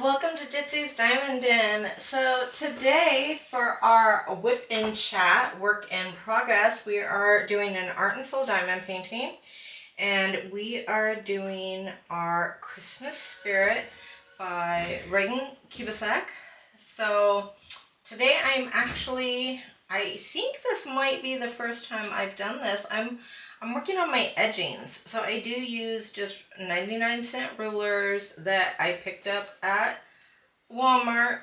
welcome to Ditzysdiamondden. So today for our WIP in chat, work in progress, we are doing an art and soul diamond painting, and we are doing our Christmas Spirit by Reagan Kubasek. So today I think this might be the first time I've done this. I'm working on my edgings, so I do use just 99-cent rulers that I picked up at Walmart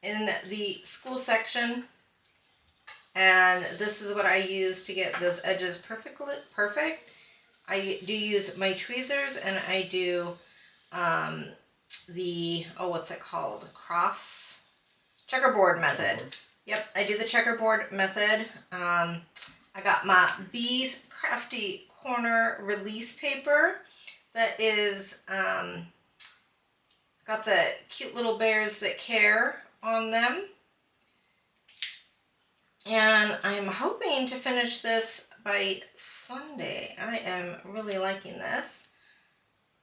in the school section, and this is what I use to get those edges perfect. I do use my tweezers, and I do what's it called? Checkerboard method. Yep, I do the checkerboard method. I got my Bees Crafty Corner release paper that is got the cute little bears that care on them. And I'm hoping to finish this by Sunday. I am really liking this.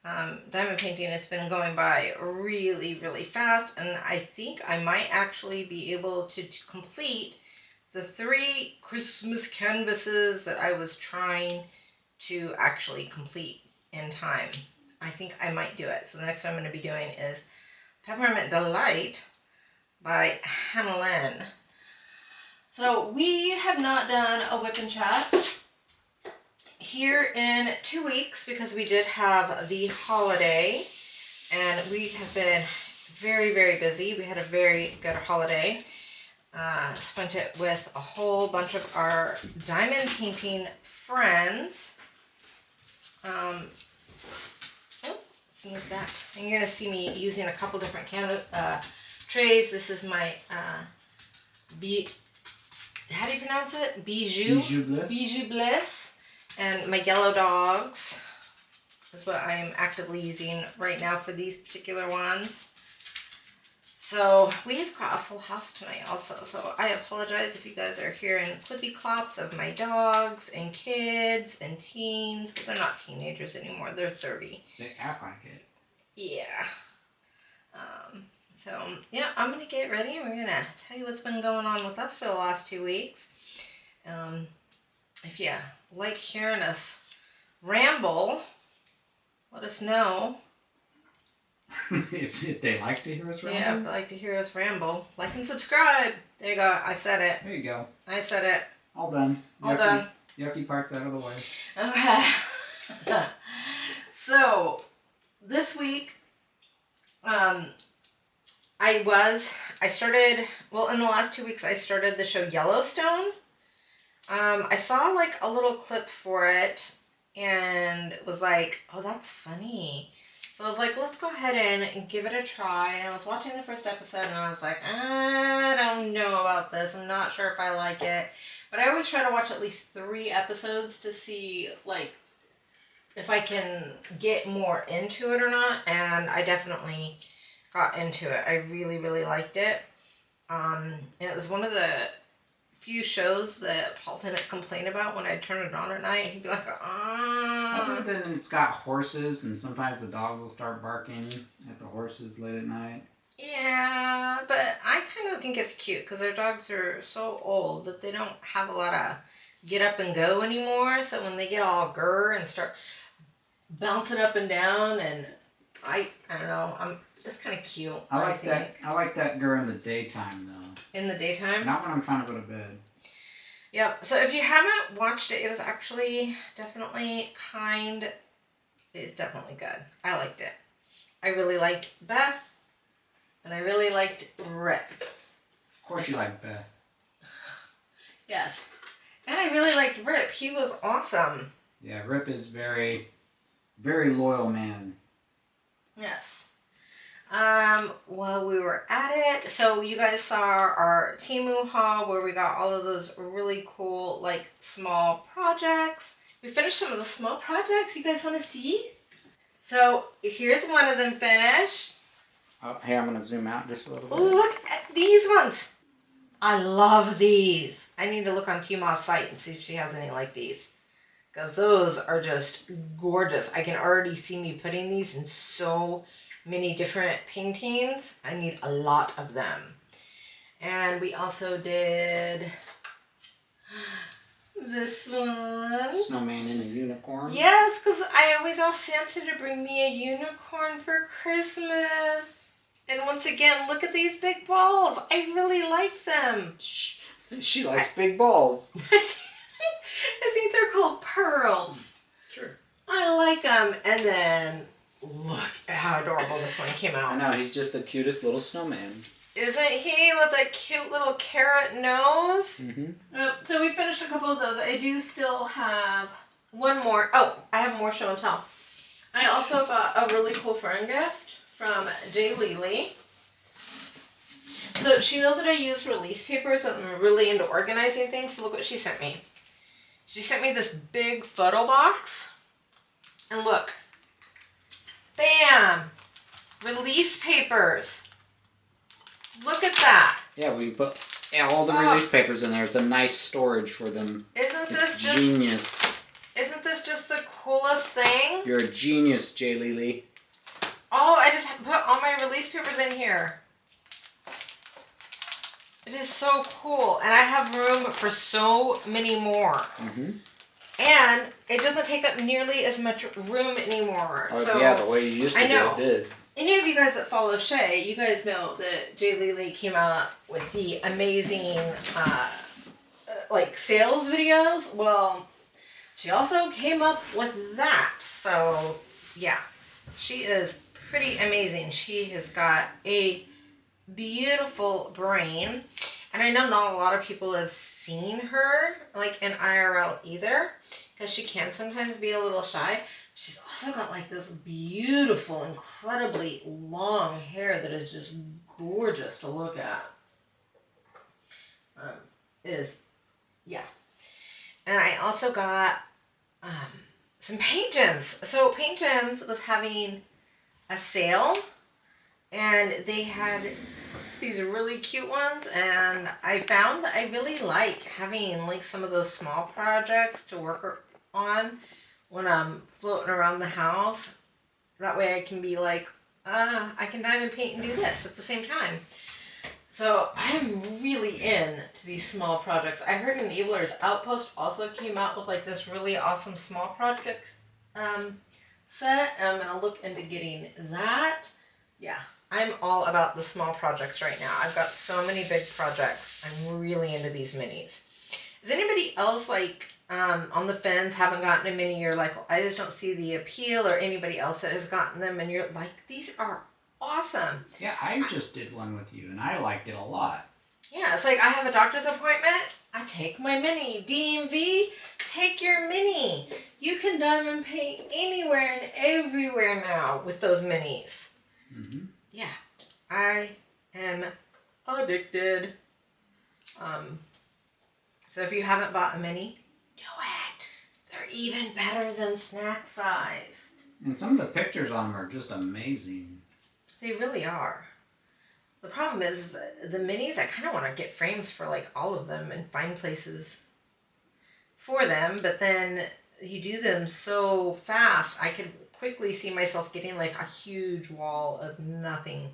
Diamond painting has been going by really, really fast, and I think I might actually be able to complete the 3 Christmas canvases that I was trying to actually complete in time. I think I might do it. So the next one I'm going to be doing is Peppermint Delight by Hamelin. So we have not done a WIP and chat here in 2 weeks because we did have the holiday, and we have been very, very busy. We had a very good holiday. Spent it with a whole bunch of our diamond painting friends. Let's move that. And you're going to see me using a couple different canvas trays. This is my how do you pronounce it? Bijou Bliss. And my yellow dogs is what I am actively using right now for these particular ones. So we've got a full house tonight also, so I apologize if you guys are hearing clippy clops of my dogs and kids and teens. But they're not teenagers anymore, they're 30. They act like it. Yeah. So yeah, I'm going to get ready and we're going to tell you what's been going on with us for the last 2 weeks. If you like hearing us ramble, let us know. if they like to hear us ramble? Yeah, if they like to hear us ramble. Like and subscribe. There you go. I said it. There you go. I said it. All done. All done. Yucky parts out of the way. Okay. So, this week, in the last 2 weeks, I started the show Yellowstone. I saw like a little clip for it and was like, oh, that's funny. So I was like, let's go ahead and give it a try. And I was watching the first episode and I was like, I don't know about this. I'm not sure if I like it. But I always try to watch at least 3 episodes to see like if I can get more into it or not. And I definitely got into it. I really, really liked it. It was one of the few shows that Paul didn't complain about when I'd turn it on at night. He'd be like, Other than it's got horses, and sometimes the dogs will start barking at the horses late at night. Yeah, but I kind of think it's cute because our dogs are so old that they don't have a lot of get up and go anymore. So when they get all grr and start bouncing up and down, and I don't know, it's kind of cute. I like that girl in the daytime though. In the daytime? Not when I'm trying to go to bed. Yep. So if you haven't watched it, it was actually definitely it's definitely good. I liked it. I really liked Beth, and I really liked Rip. Of course you like Beth. Yes. And I really liked Rip. He was awesome. Yeah, Rip is very, very loyal man. Yes. While we were at it, so you guys saw our Temu haul where we got all of those really cool, like, small projects. We finished some of the small projects. You guys want to see? So, here's one of them finished. Oh, hey, I'm going to zoom out just a little bit. Look at these ones. I love these. I need to look on Tima's site and see if she has any like these. Because those are just gorgeous. I can already see me putting these in so many different paintings. I need a lot of them. And we also did this one. Snowman and a unicorn. Yes, because I always ask Santa to bring me a unicorn for Christmas. And once again, look at these big balls. I really like them. She likes big balls. I think they're called pearls. Sure. I like them. And then look at how adorable this one came out. I know, he's just the cutest little snowman. Isn't he, with a cute little carrot nose? Mm-hmm. So we finished a couple of those. I do still have one more. Oh, I have more show and tell. I also got a really cool friend gift from Jay Lely. So she knows that I use release papers and I'm really into organizing things. So look what she sent me. She sent me this big photo box. And look. Bam! Release papers. Look at that. Yeah, we put all the release papers in there. It's a nice storage for them. Isn't this it's genius. Isn't this just the coolest thing? You're a genius, Jay Lely. Oh, I just put all my release papers in here. It is so cool. And I have room for so many more. Mm-hmm. And it doesn't take up nearly as much room anymore. Oh, so, yeah, the way you used to do it did. Any of you guys that follow Shay, you guys know that Jay Lely came out with the amazing like sales videos. Well, she also came up with that. So yeah, she is pretty amazing. She has got a beautiful brain. And I know not a lot of people have seen her like in IRL either, because she can sometimes be a little shy. She's also got like this beautiful, incredibly long hair that is just gorgeous to look at. It is, yeah. And I also got some Paint Gems. So Paint Gems was having a sale and they had these really cute ones, and I found that I really like having like some of those small projects to work on when I'm floating around the house. That way I can be like, I can diamond paint and do this at the same time. So I'm really into these small projects. I heard an Eebler's Outpost also came out with like this really awesome small project set. I'm going to look into getting that. Yeah, I'm all about the small projects right now. I've got so many big projects. I'm really into these minis. Is anybody else like on the fence, haven't gotten a mini, you're like, I just don't see the appeal, or anybody else that has gotten them and you're like, these are awesome. Yeah, I just did one with you and I liked it a lot. Yeah, it's like I have a doctor's appointment, I take my mini. DMV, take your mini. You can diamond paint anywhere and everywhere now with those minis. Mm-hmm. Yeah, I am addicted. So if you haven't bought a mini, do it. They're even better than snack sized. And some of the pictures on them are just amazing. They really are. The problem is the minis, I kind of want to get frames for like all of them and find places for them. But then you do them so fast, I could quickly see myself getting like a huge wall of nothing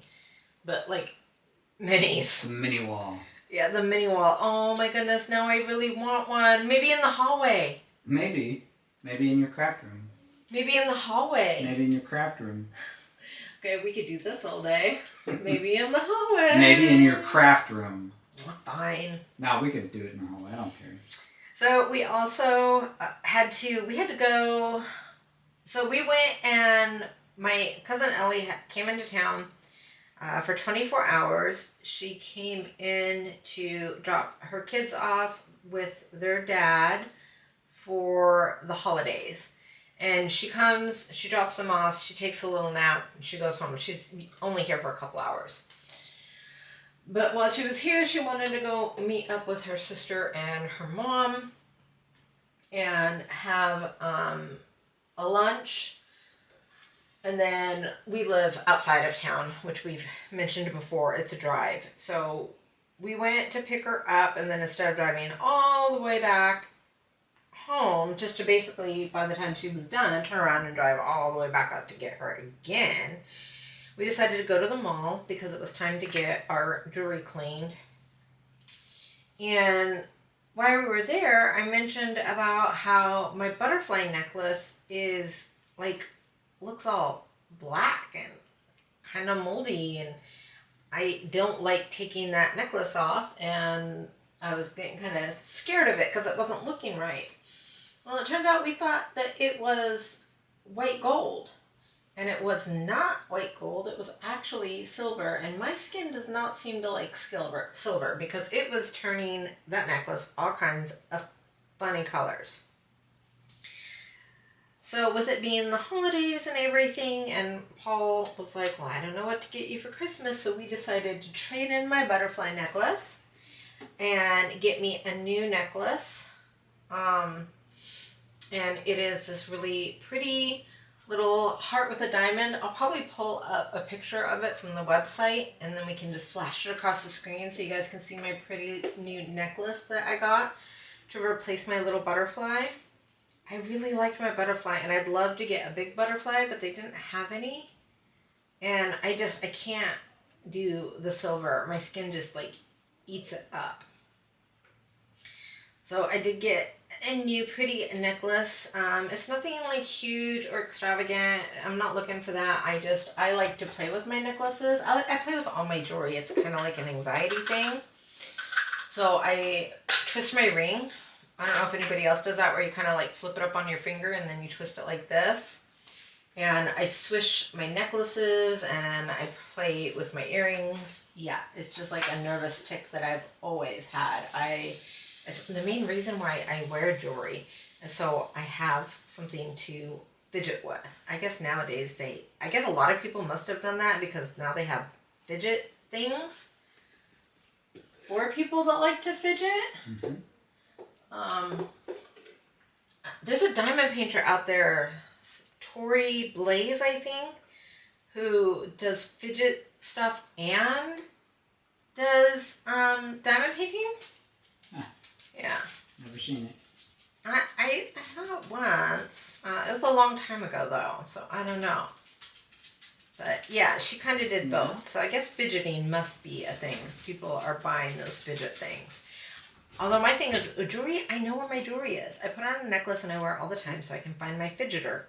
but like minis. The mini wall. Yeah, the mini wall. Oh my goodness, now I really want one. Maybe in the hallway. Maybe. Maybe in your craft room. Maybe in the hallway. Maybe in your craft room. Okay, we could do this all day. Maybe in the hallway. Maybe in your craft room. Fine. No, we could do it in the hallway. I don't care. So we also had to go. So we went and my cousin Ellie came into town for 24 hours. She came in to drop her kids off with their dad for the holidays. And she comes, she drops them off, she takes a little nap, and she goes home. She's only here for a couple hours. But while she was here, she wanted to go meet up with her sister and her mom and have a lunch. And then we live outside of town, which we've mentioned before. It's a drive. So we went to pick her up, and then instead of driving all the way back home, just to basically, by the time she was done, turn around and drive all the way back up to get her again, we decided to go to the mall because it was time to get our jewelry cleaned. And while we were there, I mentioned about how my butterfly necklace is like, looks all black and kind of moldy, and I don't like taking that necklace off, and I was getting kind of scared of it because it wasn't looking right. Well, it turns out we thought that it was white gold, and it was not white gold. It was actually silver, and my skin does not seem to like silver because it was turning that necklace all kinds of funny colors. So with it being the holidays and everything, and Paul was like, well, I don't know what to get you for Christmas, so we decided to trade in my butterfly necklace and get me a new necklace. And it is this really pretty little heart with a diamond. I'll probably pull up a picture of it from the website, and then we can just flash it across the screen so you guys can see my pretty new necklace that I got to replace my little butterfly. I really liked my butterfly, and I'd love to get a big butterfly, but they didn't have any. And I can't do the silver. My skin just like eats it up. So I did get a new pretty necklace. It's nothing like huge or extravagant. I'm not looking for that. I like to play with my necklaces. I play with all my jewelry. It's kind of like an anxiety thing. So I twist my ring. I don't know if anybody else does that, where you kind of like flip it up on your finger and then you twist it like this. And I swish my necklaces and I play with my earrings. Yeah, it's just like a nervous tick that I've always had. It's the main reason why I wear jewelry. And so I have something to fidget with. I guess nowadays I guess a lot of people must have done that because now they have fidget things for people that like to fidget. Mm-hmm. There's a diamond painter out there, Tori Blaze, I think, who does fidget stuff and does diamond painting. Huh. Yeah. Never seen it. I saw it once. It was a long time ago though, so I don't know. But yeah, she kind of did both. So I guess fidgeting must be a thing. People are buying those fidget things. Although my thing is, jewelry, I know where my jewelry is. I put on a necklace and I wear it all the time so I can find my fidgeter.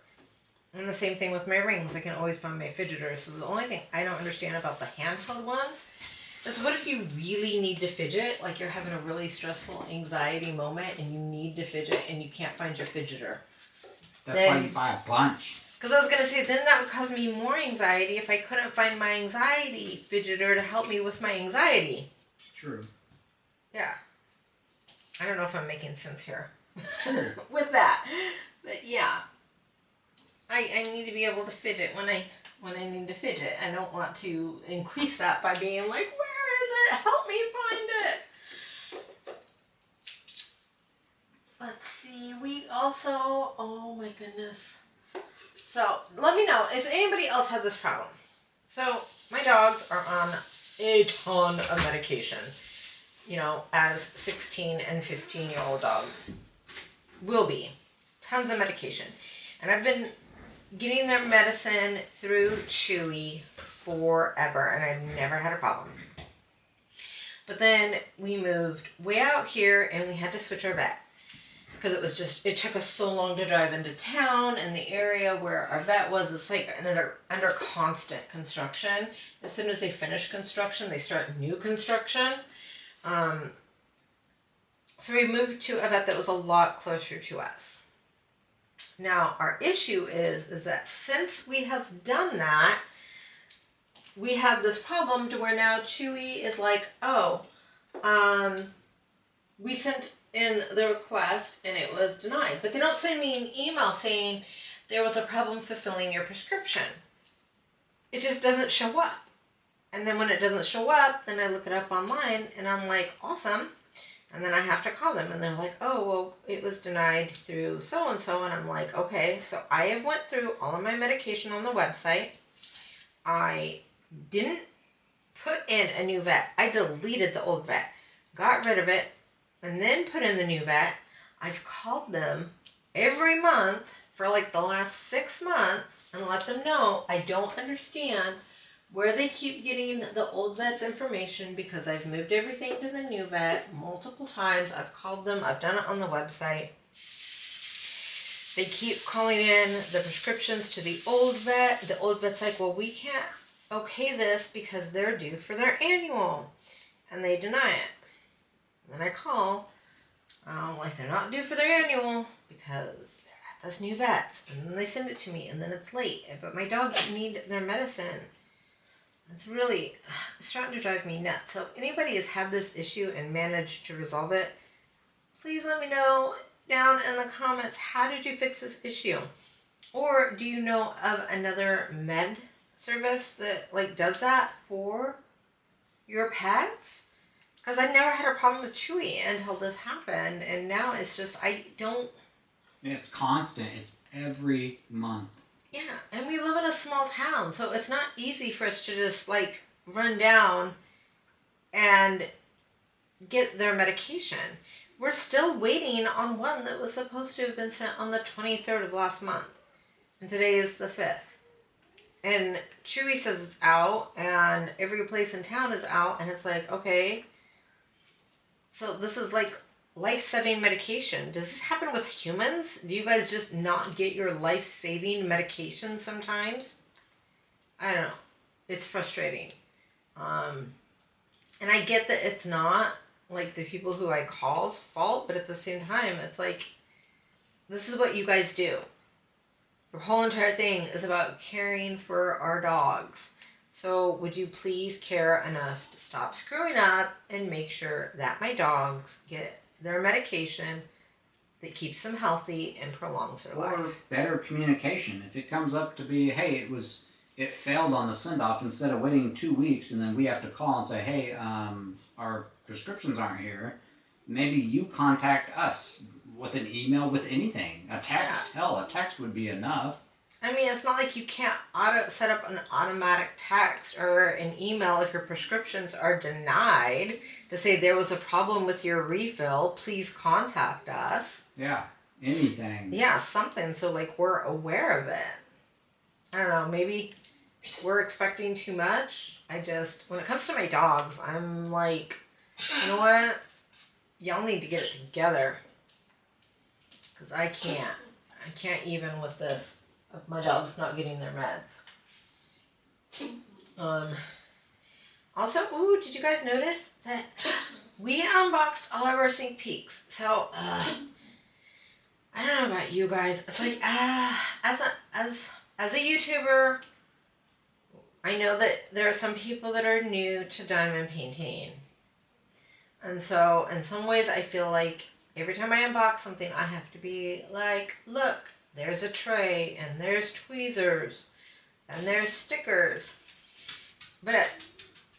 And the same thing with my rings. I can always find my fidgeter. So the only thing I don't understand about the handheld ones is, what if you really need to fidget? Like you're having a really stressful anxiety moment and you need to fidget and you can't find your fidgeter. That's why you buy a bunch. Because I was going to say, then that would cause me more anxiety if I couldn't find my anxiety fidgeter to help me with my anxiety. True. Yeah. I don't know if I'm making sense here Sure. with that, but yeah, I need to be able to fidget when I need to fidget. I don't want to increase that by being like, where is it? Help me find it. Let's see. We also, oh my goodness. So let me know, is anybody else had this problem? So my dogs are on a ton of medication. You know, as 16 and 15-year-old dogs will be. Tons of medication. And I've been getting their medicine through Chewy forever, and I've never had a problem. But then we moved way out here, and we had to switch our vet. Because it took us so long to drive into town, and the area where our vet was, it's like under constant construction. As soon as they finish construction, they start new construction. So we moved to a vet that was a lot closer to us. Now, our issue is that since we have done that, we have this problem to where now Chewy is like, we sent in the request and it was denied. But they don't send me an email saying there was a problem fulfilling your prescription. It just doesn't show up. And then when it doesn't show up, then I look it up online and I'm like, awesome. And then I have to call them and they're like, oh, well, it was denied through so-and-so. And I'm like, okay, so I have went through all of my medication on the website. I didn't put in a new vet. I deleted the old vet, got rid of it, and then put in the new vet. I've called them every month for like the last 6 months and let them know I don't understand where they keep getting the old vet's information, because I've moved everything to the new vet multiple times. I've called them. I've done it on the website. They keep calling in the prescriptions to the old vet. The old vet's like, well, we can't okay this because they're due for their annual. And they deny it. And then I call, like they're not due for their annual because they're at this new vet. And then they send it to me, and then it's late. But my dogs need their medicine. It's starting to drive me nuts. So if anybody has had this issue and managed to resolve it, please let me know down in the comments, how did you fix this issue? Or do you know of another med service that like does that for your pets? Because I never had a problem with Chewy until this happened, and now it's just It's constant. It's every month. Yeah, and we live in a small town, so it's not easy for us to just like run down and get their medication. We're still waiting on one that was supposed to have been sent on the 23rd of last month. And today is the 5th. And Chewy says it's out, and every place in town is out, and it's like, okay. So this is like life-saving medication. Does this happen with humans? Do you guys just not get your life-saving medication sometimes? I don't know. It's frustrating. And I get that it's not like the people who I call's fault, but at the same time, it's like, this is what you guys do. Your whole entire thing is about caring for our dogs. So would you please care enough to stop screwing up and make sure that my dogs get their medication that keeps them healthy and prolongs their life? Or better communication. If it comes up to be, hey, it failed on the send-off, instead of waiting 2 weeks and then we have to call and say, hey, our prescriptions aren't here, maybe you contact us with an email, with anything. A text. Yeah. Hell, a text would be enough. I mean, it's not like you can't set up an automatic text or an email if your prescriptions are denied to say there was a problem with your refill, please contact us. Yeah, anything. Yeah, something so like we're aware of it. I don't know, maybe we're expecting too much. When it comes to my dogs, I'm like, you know what? Y'all need to get it together. Because I can't even with this of my dogs not getting their meds. Also, did you guys notice that we unboxed all of our sneak peeks? So, I don't know about you guys. It's like, as a YouTuber, I know that there are some people that are new to diamond painting. And so, in some ways, I feel like every time I unbox something, I have to be like, look, there's a tray, and there's tweezers, and there's stickers. But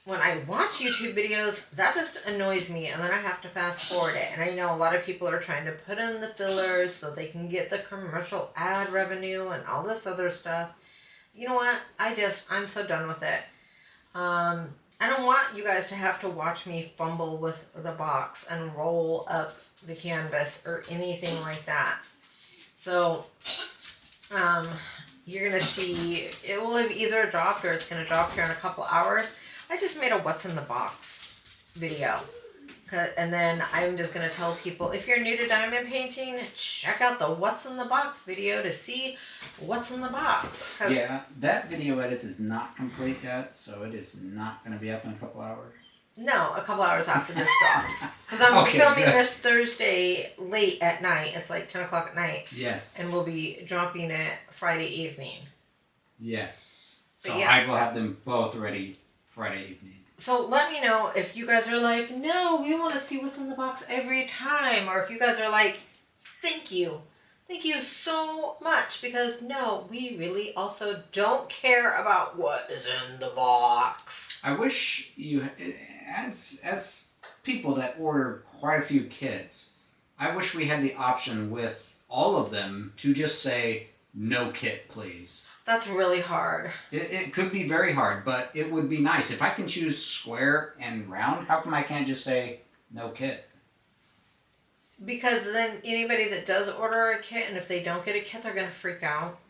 when I watch YouTube videos, that just annoys me, and then I have to fast forward it. And I know a lot of people are trying to put in the fillers so they can get the commercial ad revenue and all this other stuff. You know what? I'm so done with it. I don't want you guys to have to watch me fumble with the box and roll up the canvas or anything like that. So, you're going to see, it will have either dropped or it's going to drop here in a couple hours. I just made a what's in the box video. And then I'm just going to tell people, if you're new to diamond painting, check out the what's in the box video to see what's in the box. Yeah, that video edit is not complete yet, so it is not going to be up in a couple hours. No, a couple hours after this drops. Because I'm filming this Thursday late at night. It's like 10 o'clock at night. Yes. And we'll be dropping it Friday evening. Yes. But so yeah. I will have them both ready Friday evening. So let me know if you guys are like, no, we want to see what's in the box every time. Or if you guys are like, thank you. Thank you so much. Because no, we really also don't care about what is in the box. I wish you, as people that order quite a few kits, I wish we had the option with all of them to just say, no kit, please. That's really hard. It could be very hard, but it would be nice. If I can choose square and round, how come I can't just say, no kit? Because then anybody that does order a kit, and if they don't get a kit, they're going to freak out.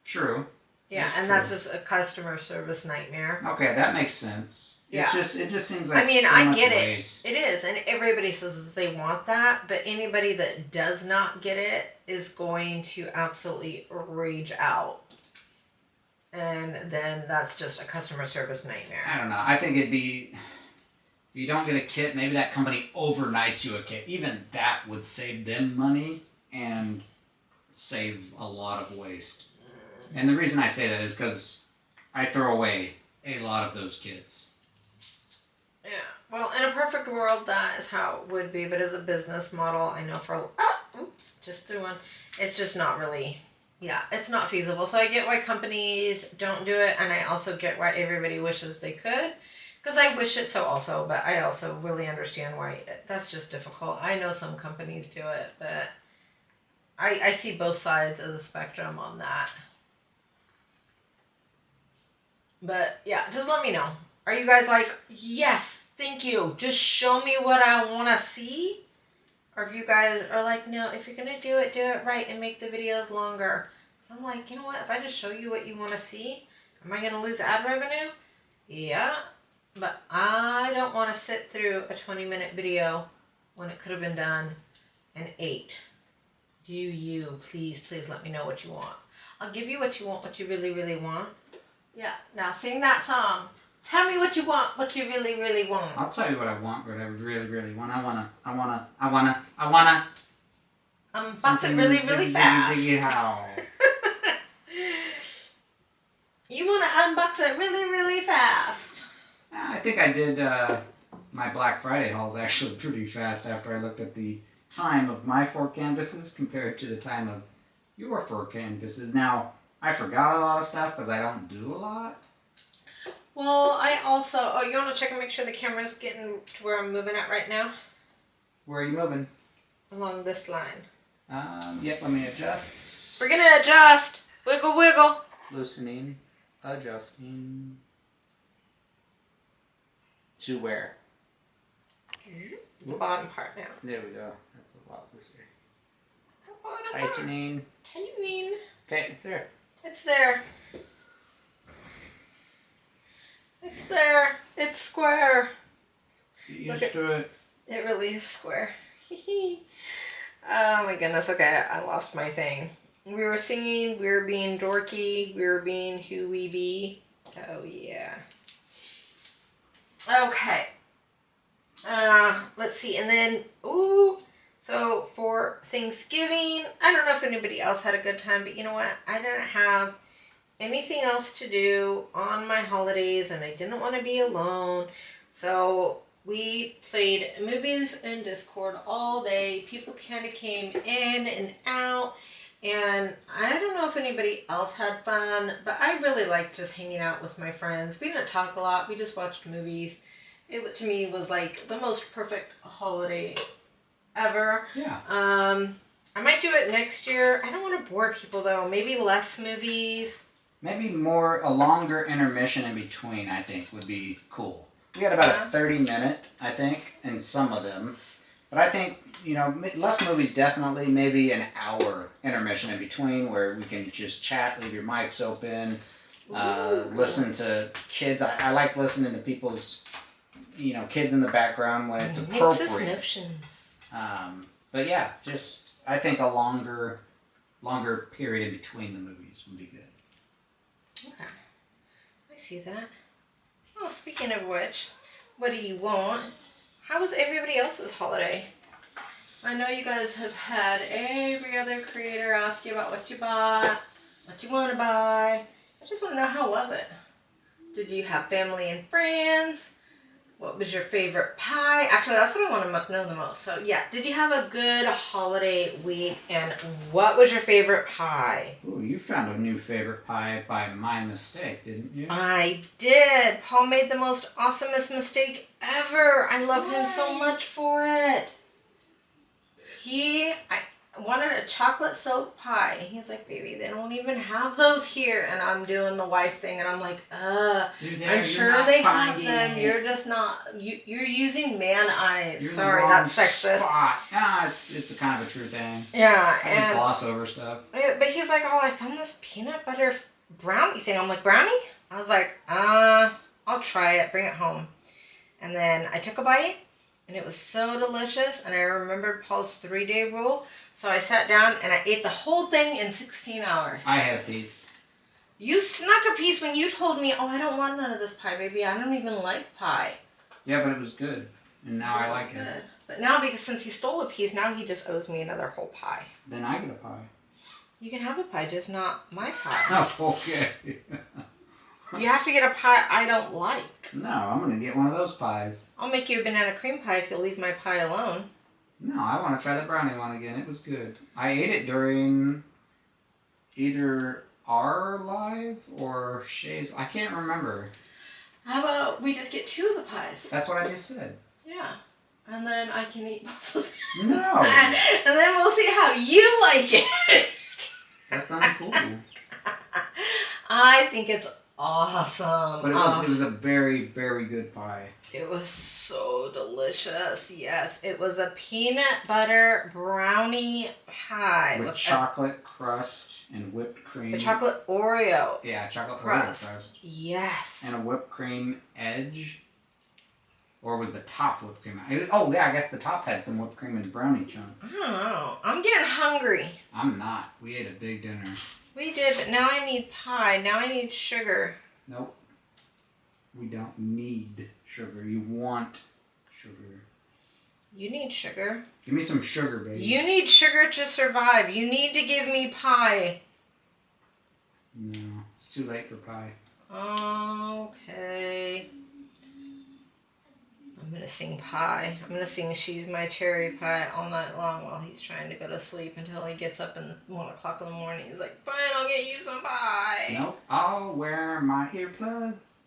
True. Yeah, and that's just a customer service nightmare. Okay, that makes sense. Yeah. It just seems like so I much get waste. it. It is, and everybody says that they want that, but anybody that does not get it is going to absolutely rage out. And then that's just a customer service nightmare. I don't know. I think it'd be, if you don't get a kit, maybe that company overnights you a kit. Even that would save them money and save a lot of waste. And the reason I say that is because I throw away a lot of those kits. Yeah. Well, in a perfect world, that is how it would be. But as a business model, I know just threw one. It's just not really, it's not feasible. So I get why companies don't do it. And I also get why everybody wishes they could. Because I wish it so also. But I also really understand why that's just difficult. I know some companies do it. But I see both sides of the spectrum on that. But yeah, just let me know. Are you guys like, yes, thank you, just show me what I want to see? Or if you guys are like, no, if you're going to do it right and make the videos longer. So I'm like, you know what, if I just show you what you want to see, am I going to lose ad revenue? Yeah, but I don't want to sit through a 20-minute video when it could have been done in 8. Do you, please let me know what you want. I'll give you what you want, what you really, really want. Yeah, now sing that song. Tell me what you want, what you really, really want. I'll tell you what I want, what I really, really want. I wanna unbox it really, really fast. Ziggy how. You wanna unbox it really, really fast. I think I did my Black Friday hauls actually pretty fast after I looked at the time of my 4 canvases compared to the time of your 4 canvases. Now, I forgot a lot of stuff because I don't do a lot. Well, I also... Oh, you want to check and make sure the camera's getting to where I'm moving at right now? Where are you moving? Along this line. Yep, let me adjust. We're going to adjust. Wiggle, wiggle. Loosening. Adjusting. To where? The bottom part now. There we go. That's a lot looser. Tightening. Tightening. Okay, it's there. It's there. It's there. It's square. Get used to it. It really is square. Oh my goodness. Okay, I lost my thing. We were singing, we were being dorky, we were being who we be. Oh yeah. Okay. Let's see. And then, so for Thanksgiving, I don't know if anybody else had a good time, but you know what? I didn't have anything else to do on my holidays and I didn't want to be alone. So we played movies in Discord all day. People kind of came in and out. And I don't know if anybody else had fun, but I really liked just hanging out with my friends. We didn't talk a lot. We just watched movies. It, to me, was like the most perfect holiday ever. Yeah. I might do it next year. I don't want to bore people, though. Maybe less movies. Maybe a longer intermission in between, I think, would be cool. We had about a 30-minute, I think, in some of them. But I think, less movies definitely, maybe an hour intermission in between where we can just chat, leave your mics open, listen to kids. I like listening to people's, kids in the background when it's appropriate. Notions. But yeah, just, I think a longer period in between the movies would be good. Okay. I see that. Oh, speaking of which, what do you want? How was everybody else's holiday? I know you guys have had every other creator ask you about what you bought, what you want to buy. I just want to know, how was it? Did you have family and friends? What was your favorite pie? Actually, that's what I want to know the most. So yeah, did you have a good holiday week? And what was your favorite pie? Ooh, you found a new favorite pie by my mistake, didn't you? I did. Paul made the most awesomest mistake ever. I love him so much for it. I wanted a chocolate soap pie. He's like, baby, they don't even have those here. And I'm doing the wife thing, and I'm like, I'm sure they have them. You're just not. You're using man eyes. You're Sorry, that's sexist. Spot. Yeah, it's a kind of a true thing. Yeah, I just gloss over stuff. But he's like, oh, I found this peanut butter brownie thing. I'm like, brownie? I was like, I'll try it, bring it home. And then I took a bite, and it was so delicious, and I remembered Paul's 3-day rule, so I sat down and I ate the whole thing in 16 hours. I had a piece. You snuck a piece when you told me, oh, I don't want none of this pie, baby. I don't even like pie. Yeah, but it was good, and now I like it. But now, because since he stole a piece, now he just owes me another whole pie. Then I get a pie. You can have a pie, just not my pie. Oh, okay. You have to get a pie I don't like. No, I'm going to get one of those pies. I'll make you a banana cream pie if you'll leave my pie alone. No, I want to try the brownie one again. It was good. I ate it during either our live or Shay's. I can't remember. How about we just get 2 of the pies? That's what I just said. Yeah. And then I can eat both of them. No. And then we'll see how you like it. That's uncool. I think it's awesome. But it was a very, very good pie. It was so delicious. Yes, it was a peanut butter brownie pie With chocolate crust and whipped cream. a chocolate Oreo. Yeah, chocolate crust. Oreo crust. Yes. And a whipped cream edge. Or was the top whipped cream? Oh, yeah, I guess the top had some whipped cream and brownie chunk. I don't know. I'm getting hungry. I'm not. We ate a big dinner. We did, but now I need pie. Now I need sugar. Nope. We don't need sugar. You want sugar. You need sugar. Give me some sugar, baby. You need sugar to survive. You need to give me pie. No, it's too late for pie. Okay. I'm going to sing pie. I'm going to sing She's My Cherry Pie all night long while he's trying to go to sleep until he gets up in 1 o'clock in the morning. He's like, fine, I'll get you some pie. Nope. I'll wear my earplugs.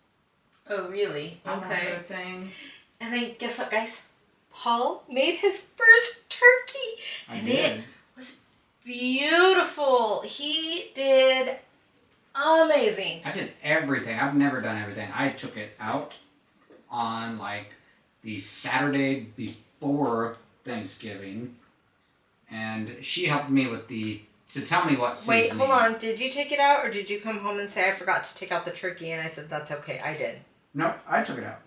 Oh, really? Okay. Another thing. And then guess what, guys? Paul made his first turkey. I did. It was beautiful. He did amazing. I did everything. I've never done everything. I took it out on like the Saturday before Thanksgiving, and she helped me with to tell me what seasonings. Wait, hold on. Did you take it out, or did you come home and say, I forgot to take out the turkey? And I said, that's okay. I did. Nope, I took it out.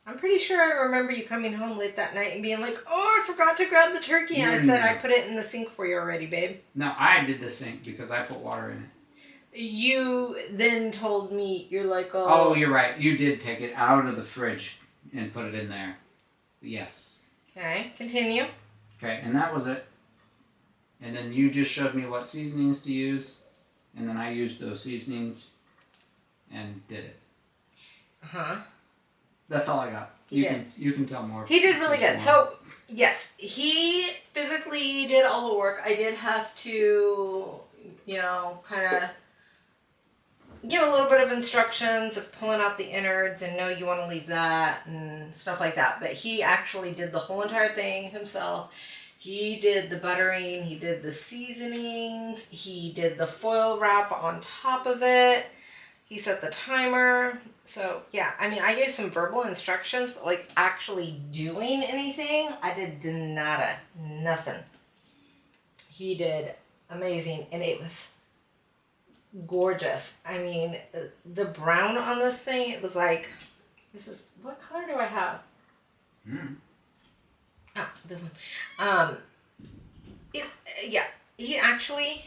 I'm pretty sure I remember you coming home late that night and being like, oh, I forgot to grab the turkey. And I said, I put it in the sink for you already, babe. No, I did the sink because I put water in it. You then told me, you're like, oh, you're right. You did take it out of the fridge and put it in there. Yes. Okay, continue. Okay, and that was it. And then you just showed me what seasonings to use, and then I used those seasonings and did it. Uh-huh. That's all I got. You can tell more. He did really good. So, yes, he physically did all the work. I did have to, kind of give a little bit of instructions of pulling out the innards and no, you want to leave that and stuff like that. But he actually did the whole entire thing himself. He did the buttering. He did the seasonings. He did the foil wrap on top of it. He set the timer. So, yeah, I mean, I gave some verbal instructions, but, like, actually doing anything, I did nada. Nothing. He did amazing, and it was gorgeous. I mean, the brown on this thing, it was like, what color do I have? Oh, this one. He actually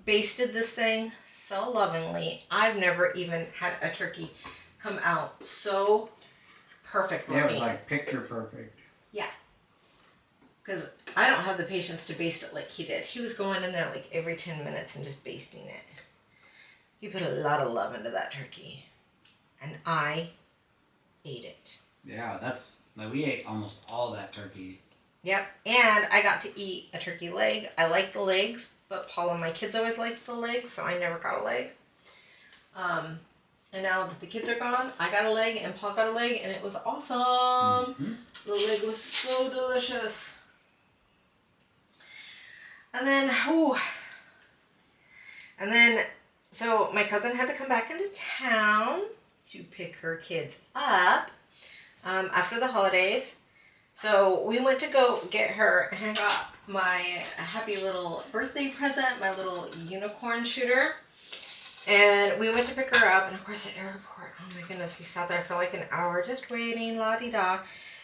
basted this thing so lovingly. I've never even had a turkey come out so perfect looking. Yeah, it was like picture perfect. Yeah. Because I don't have the patience to baste it like he did. He was going in there like every 10 minutes and just basting it. He put a lot of love into that turkey. And I ate it. Yeah, we ate almost all that turkey. Yep. And I got to eat a turkey leg. I like the legs, but Paul and my kids always liked the legs, so I never got a leg. And now that the kids are gone, I got a leg and Paul got a leg, and it was awesome. Mm-hmm. The leg was so delicious. And then, so my cousin had to come back into town to pick her kids up after the holidays. So we went to go get her, and I got my happy little birthday present, my little unicorn shooter. And we went to pick her up, and of course, at airport, oh my goodness, we sat there for like an hour just waiting, la-di-da.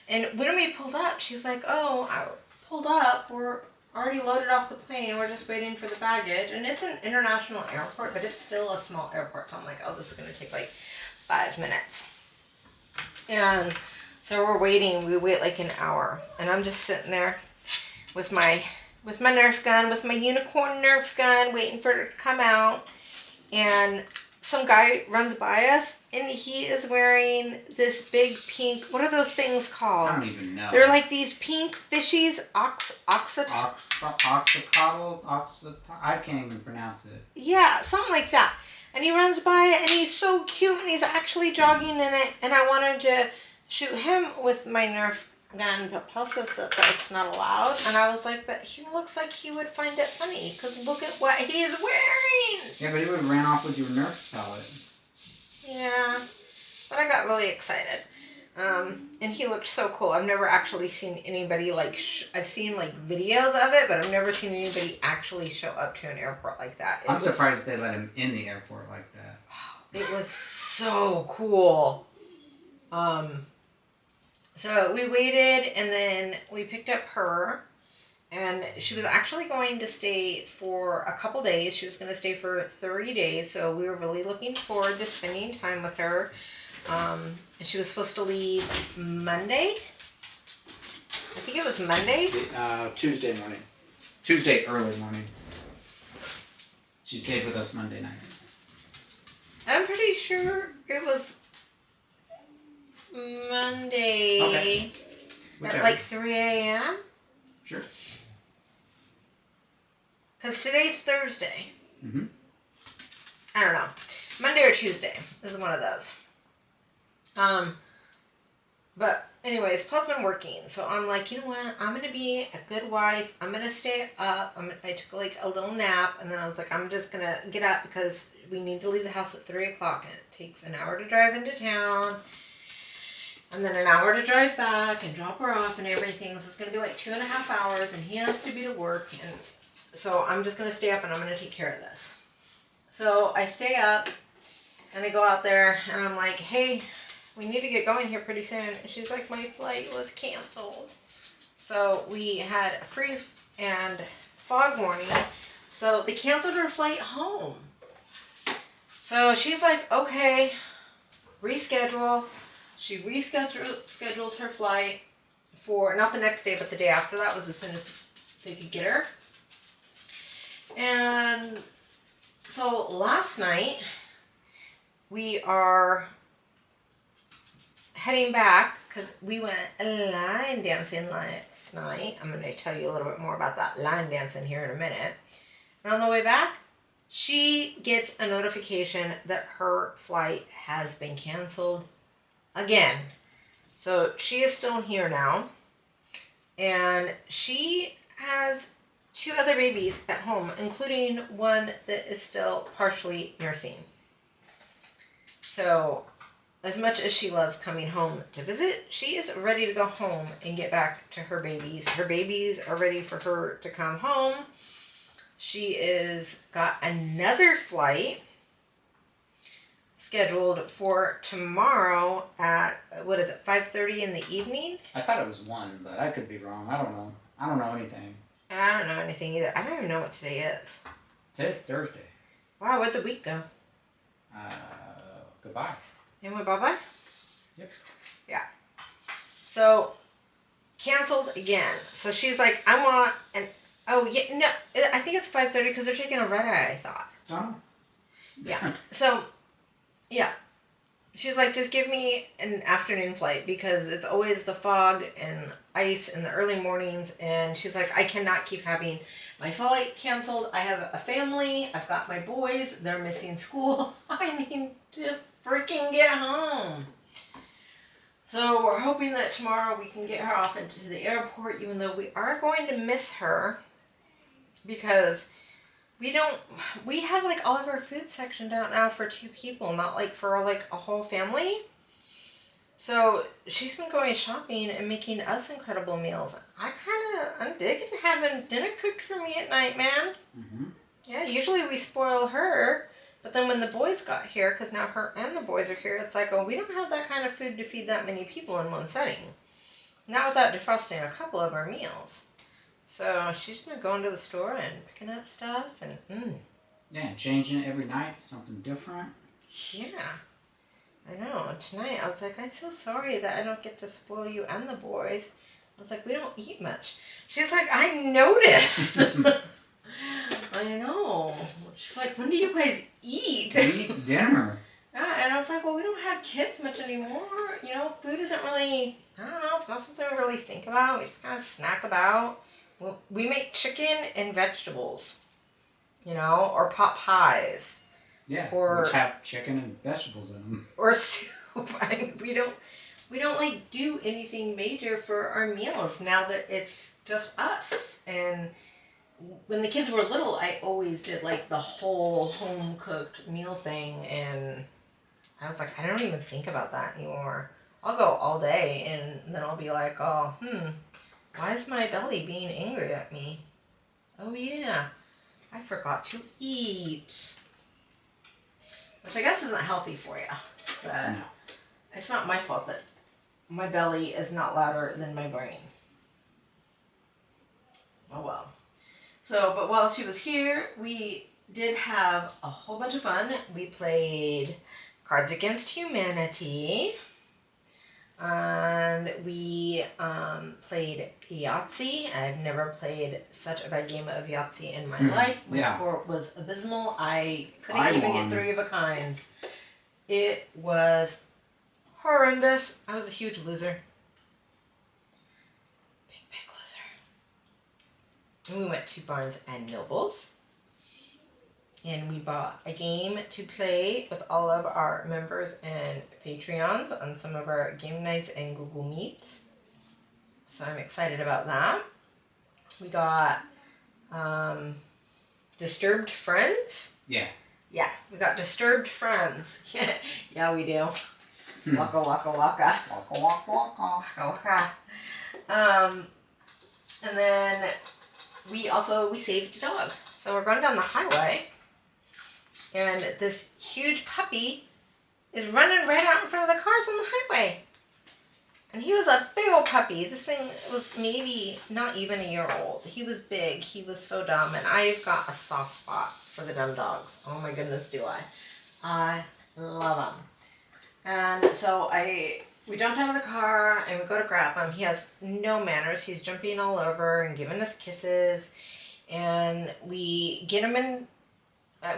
And when we pulled up, she's like, oh, I pulled up, we're already loaded off the plane, we're just waiting for the baggage. And it's an international airport, but it's still a small airport, so I'm like, oh, this is going to take like 5 minutes. And so we're waiting, we wait like an hour, and I'm just sitting there with my Nerf gun, with my unicorn Nerf gun, waiting for her to come out. And some guy runs by us, and he is wearing this big pink, what are those things called? I don't even know. They're like these pink fishies, oxytocin. I can't even pronounce it. Yeah, something like that. And he runs by, and he's so cute, and he's actually jogging in it, and I wanted to shoot him with my Nerf gun, but Paul says that it's not allowed. And I was like, but he looks like he would find it funny, because look at what he is wearing. Yeah, but he would have ran off with your Nerf pellet. Yeah, but I got really excited. And he looked so cool. I've never actually seen anybody like, I've seen like videos of it, but I've never seen anybody actually show up to an airport like that. I'm surprised they let him in the airport like that. It was so cool. So we waited, and then we picked up her, and she was actually going to stay for a couple days. She was going to stay for 30 days, so we were really looking forward to spending time with her. And she was supposed to leave Monday. I think it was Monday. Tuesday morning. Tuesday early morning. She stayed with us Monday night. I'm pretty sure it was Monday. Okay. At like 3 a.m. Sure. Because today's Thursday. Mm-hmm. I don't know. Monday or Tuesday. This is one of those. But anyways, Paul's been working. So I'm like, you know what? I'm going to be a good wife. I'm going to stay up. I took like a little nap. And then I was like, I'm just going to get up because we need to leave the house at 3 o'clock. And it takes an hour to drive into town. And then an hour to drive back and drop her off and everything. So it's going to be like 2.5 hours. And he has to be to work. And so I'm just going to stay up and I'm going to take care of this. So I stay up and I go out there and I'm like, hey, we need to get going here pretty soon. And she's like, my flight was canceled. So we had a freeze and fog warning. So they canceled her flight home. So she's like, okay, reschedule. She reschedules her flight for, not the next day, but the day after. That was as soon as they could get her. And so last night, we are heading back because we went line dancing last night. I'm going to tell you a little bit more about that line dancing here in a minute. And on the way back, she gets a notification that her flight has been canceled again. So she is still here now. And she has 2 other babies at home, including one that is still partially nursing. So as much as she loves coming home to visit, she is ready to go home and get back to her babies. Her babies are ready for her to come home. She is got another flight scheduled for tomorrow at, 5:30 in the evening? I thought it was 1, but I could be wrong. I don't know. I don't know anything. I don't know anything either. I don't even know what today is. Today's Thursday. Wow, where'd the week go? Goodbye. It went bye-bye? Yep. Yeah. So, canceled again. So she's like, I want an, oh, yeah, no, I think it's 5:30 because they're taking a red eye, I thought. Oh. Yeah. So, yeah. She's like, just give me an afternoon flight because it's always the fog and ice in the early mornings. And she's like, I cannot keep having my flight canceled. I have a family. I've got my boys. They're missing school. I need to freaking get home. So we're hoping that tomorrow we can get her off into the airport, even though we are going to miss her because we have like all of our food sectioned out now for 2 people, not like for like a whole family. So she's been going shopping and making us incredible meals. I'm digging having dinner cooked for me at night, man. Mm-hmm. Yeah, usually we spoil her But then when the boys got here, because now her and the boys are here, it's like, oh, we don't have that kind of food to feed that many people in one setting. Not without defrosting a couple of our meals. So she's been going to the store and picking up stuff and Yeah, changing it every night, something different. yeah. I know. Tonight I was like, I'm so sorry that I don't get to spoil you and the boys. I was like, we don't eat much. She's like, I noticed. I know. She's like, when do you guys eat? We eat dinner. Yeah, and I was like, well, we don't have kids much anymore. You know, food isn't really, I don't know, it's not something we really think about. We just kind of snack about. Well, we make chicken and vegetables, you know, or pot pies. Yeah, Or which have chicken and vegetables in them. Or soup. I mean, we don't like do anything major for our meals now that it's just us. And when the kids were little, I always did like the whole home cooked meal thing, and I was like, I don't even think about that anymore. I'll go all day and then I'll be like, oh, why is my belly being angry at me? Oh yeah, I forgot to eat. Which I guess isn't healthy for you. But No. it's not my fault that my belly is not louder than my brain. Oh well. So, but while she was here, we did have a whole bunch of fun. We played Cards Against Humanity. And we played Yahtzee. I've never played such a bad game of Yahtzee in my life. My score was abysmal. I couldn't even get 3 of a kinds. It was horrendous. I was a huge loser. Big loser. And we went to Barnes and Nobles. And we bought a game to play with all of our members and Patreons on some of our game nights and Google Meets. So I'm excited about that. We got Disturbed Friends. Yeah. Yeah, we got Disturbed Friends. Yeah, we do. Waka waka waka. Waka waka waka. Waka waka. And then we saved a dog. So we're going down the highway. And this huge puppy is running right out in front of the cars on the highway. And he was a big old puppy. This thing was maybe not even a year old. He was big. He was so dumb. And I've got a soft spot for the dumb dogs. Oh my goodness, do I. I love them. And so we jumped out of the car and we go to grab him. He has no manners. He's jumping all over and giving us kisses. And we get him in.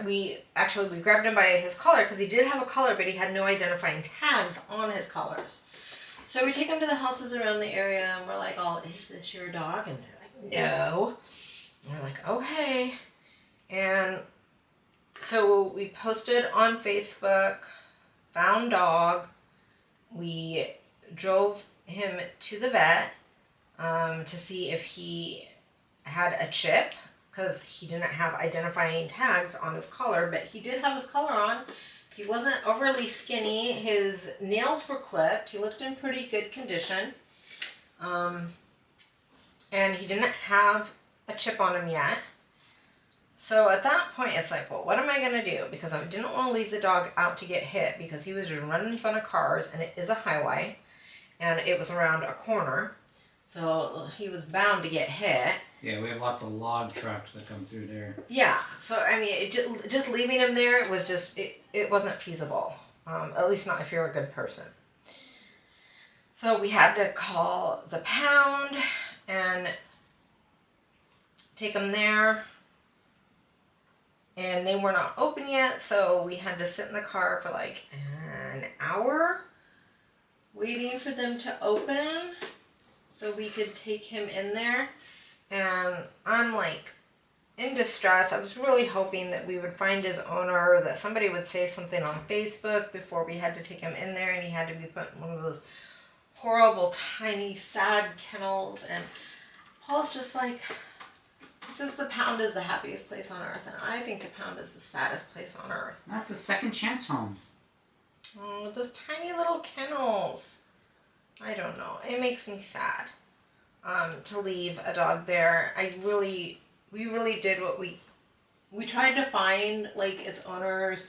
We grabbed him by his collar because he did have a collar, but he had no identifying tags on his collars. So we take him to the houses around the area and we're like, oh, is this your dog? And they're like, no. And we're like, okay. And so we posted on Facebook, found dog. We drove him to the vet to see if he had a chip, because he didn't have identifying tags on his collar, but he did have his collar on. He wasn't overly skinny. His nails were clipped. He looked in pretty good condition. And he didn't have a chip on him yet. So at that point, it's like, well, what am I going to do? Because I didn't want to leave the dog out to get hit because he was just running in front of cars, and it is a highway, and it was around a corner. So he was bound to get hit. Yeah, we have lots of log trucks that come through there. Yeah, so I mean, just leaving him there, it was just, it wasn't feasible. At least not if you're a good person. So we had to call the pound and take him there. And they were not open yet, so we had to sit in the car for like an hour waiting for them to open so we could take him in there. And I'm like in distress. I was really hoping that we would find his owner, that somebody would say something on Facebook before we had to take him in there, and he had to be put in one of those horrible, tiny, sad kennels. And Paul's just like, he says the pound is the happiest place on earth, and I think the pound is the saddest place on earth. That's a second chance home. Oh, those tiny little kennels. I don't know. It makes me sad. To leave a dog there. We really did what we tried to find like its owners.